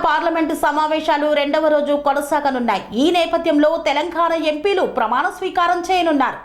Parliament సమావేశాలు రెండవ రోజు కొనసాగనున్నాయి. ఈ నేపథ్యంలో తెలంగాణ ఎంపీలు ప్రమాణ స్వీకారం చేయనున్నారు.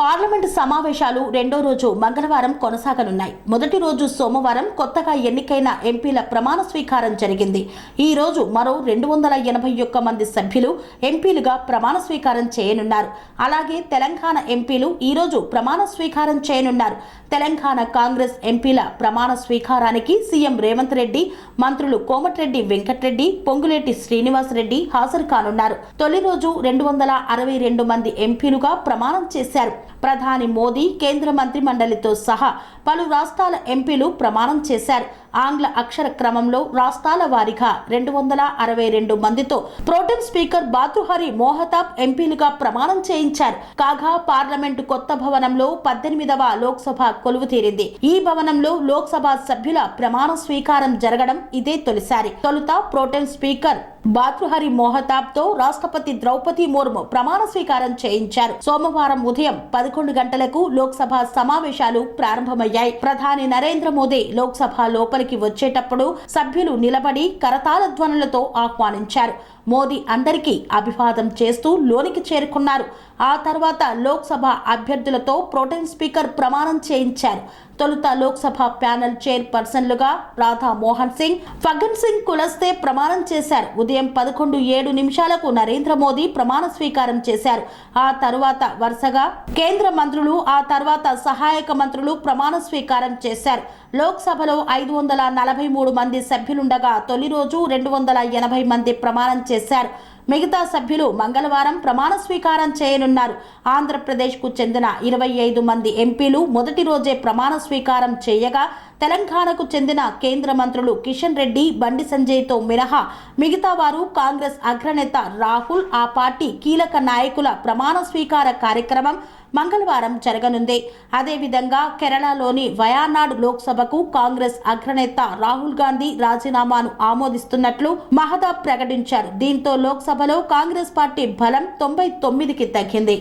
పార్లమెంటు సమావేశాలు రెండో రోజు మంగళవారం కొనసాగనున్నాయి. మొదటి రోజు సోమవారం కొత్తగా ఎన్నికైన ఎంపీల ప్రమాణ స్వీకారం జరిగింది. ఈ రోజు మరో 281 మంది సభ్యులు ఎంపీలుగా ప్రమాణ స్వీకారం చేయనున్నారు. అలాగే తెలంగాణ ఎంపీలు ఈ రోజు ప్రమాణ స్వీకారం చేయనున్నారు. తెలంగాణ కాంగ్రెస్ ఎంపీల ప్రమాణ స్వీకారానికి సీఎం రేవంత్ రెడ్డి, మంత్రులు కోమటిరెడ్డి వెంకటరెడ్డి, పొంగులేటి శ్రీనివాసరెడ్డి హాజరు కానున్నారు. తొలి రోజు 262 మంది ఎంపీలుగా ప్రమాణం చేశారు. ప్రధాని మోదీ, కేంద్ర మంత్రి మండలితో సహా పలు రాష్ట్రాల ఎంపీలు ప్రమాణం చేశారు. ఆంగ్ల అక్షర క్రమంలో రాష్ట్రాల వారీగా 262 మందితో ప్రోటెం స్పీకర్ బాతుహరి మోహతాబ్ ఎంపీలుగా ప్రమాణం చేయించారు. కాగా పార్లమెంటు కొత్త భవనంలో 18వ లోక్సభ కొలువు తీరింది. ఈ భవనంలో లోక్సభ సభ్యుల ప్రమాణ స్వీకారం జరగడం ఇదే తొలిసారి. తొలుత ప్రోటెం స్పీకర్ బాతుహరి మోహతాబ్ తో రాష్ట్రపతి ద్రౌపది ముర్ము ప్రమాణ స్వీకారం చేయించారు. సోమవారం ఉదయం 11 గంటలకు లోక్సభ సమావేశాలు ప్రారంభమయ్యాయి. ప్రధాని నరేంద్ర మోదీ లోక్సభ లోపలికి వచ్చేటప్పుడు సభ్యులు నిలబడి కరతాళ ధ్వనులతో ఆహ్వానించారు. మోదీ అందరికీ అభివాదం చేస్తూ లోనికి చేరుకున్నారు. ఆ తర్వాత లోక్సభ అభ్యర్థులతో ప్రోటెం స్పీకర్ ప్రమాణం చేయించారు. తొలుత లోక్సభ ప్యానెల్ చైర్పర్సన్లుగా రాధా మోహన్ సింగ్, ఫగ్గన్ సింగ్ కులస్తే ప్రమాణం చేశారు. ఉదయం 11:07 నరేంద్ర మోదీ ప్రమాణ స్వీకారం చేశారు. ఆ తరువాత వరుసగా కేంద్ర మంత్రులు, ఆ తర్వాత సహాయక మంత్రులు ప్రమాణ స్వీకారం చేశారు. లోక్సభలో 543 మంది సభ్యులుండగా తొలి రోజు 280 మంది ప్రమాణం చేశారు. మిగతా సభ్యులు మంగళవారం ప్రమాణ స్వీకారం చేయనున్నారు. ఆంధ్రప్రదేశ్కు చెందిన 25 మంది ఎంపీలు మొదటి రోజే ప్రమాణ స్వీకారం చేయగా, తెలంగాణకు చెందిన కేంద్ర మంత్రులు కిషన్ రెడ్డి, బండి సంజయ్తో మినహా మిగతా వారు కాంగ్రెస్ అగ్రనేత రాహుల్, ఆ పార్టీ కీలక నాయకుల ప్రమాణ స్వీకార కార్యక్రమం మంగళవారం జరగనుంది. అదేవిధంగా కేరళలోని వయనాడ్ లోక్సభకు కాంగ్రెస్ అగ్రనేత రాహుల్ గాంధీ రాజీనామాను ఆమోదిస్తున్నట్లు మహతాబ్ ప్రకటించారు. దీంతో లోక్సభలో కాంగ్రెస్ పార్టీ బలం 99కి తగ్గింది.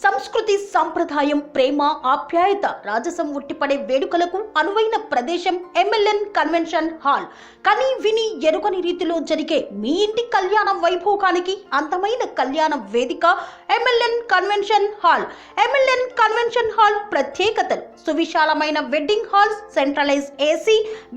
సంస్కృతి, సంప్రదాయం, ప్రేమ, ఆప్యాయత, రాజసం ఉట్టిపడే వేడుకలకు అనువైన ప్రదేశం MLN కన్వెన్షన్ హాల్. కని విని ఎరుగని రీతిలో జరిగే మీ ఇంటి కళ్యాణ వైభోగానికి అందమైన కళ్యాణ వేదిక MLN convention hall. MLN convention hall ప్రత్యేకతలు: సువిశాలమైన wedding halls, centralise AC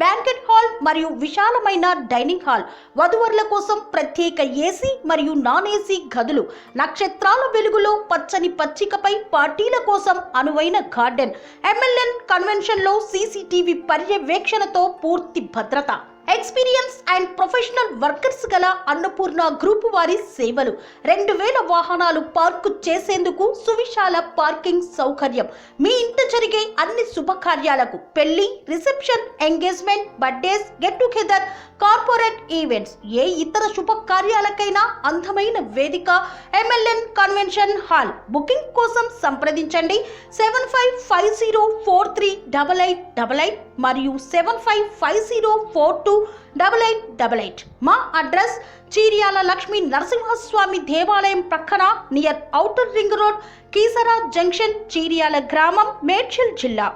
banquet hall మరియు విశాలమైన డైనింగ్ హాల్, వధువరుల కోసం ప్రత్యేక AC మరియు నాన్ AC గదులు, నక్షత్రాల వెలుగులో పచ్చని పచ్చికపై పార్టీల కోసం అనువైన గార్డెన్. MLN కన్వెన్షన్ లో CCTV పర్యవేక్షణతో పూర్తి భద్రత. ఎక్స్పీరియన్స్ అండ్ ప్రొఫెషనల్ వర్కర్స్ గల అన్నపూర్ణ గ్రూప్ వారి సేవలు. 2000 వాహనాలు పార్కు చేసేందుకు సువిశాల పార్కింగ్ సౌకర్యం. మీ ఇంట జరిగే అన్ని శుభకార్యాలకు, పెళ్లి, reception, engagement, birthdays, get together, corporate events, ఏ ఇతర శుభకార్యాలకైనా అందమైన వేదిక MLN కన్వెన్షన్ హాల్. బుకింగ్ కోసం సంప్రదించండి 7550438888 మరియు 7550428888. మా అడ్రస్ చీర్యాల లక్ష్మీ నరసింహస్వామి దేవాలయం ప్రక్కన, near outer ring road, Keesara junction, Cheeryal గ్రామం, మేడ్చల్ జిల్లా.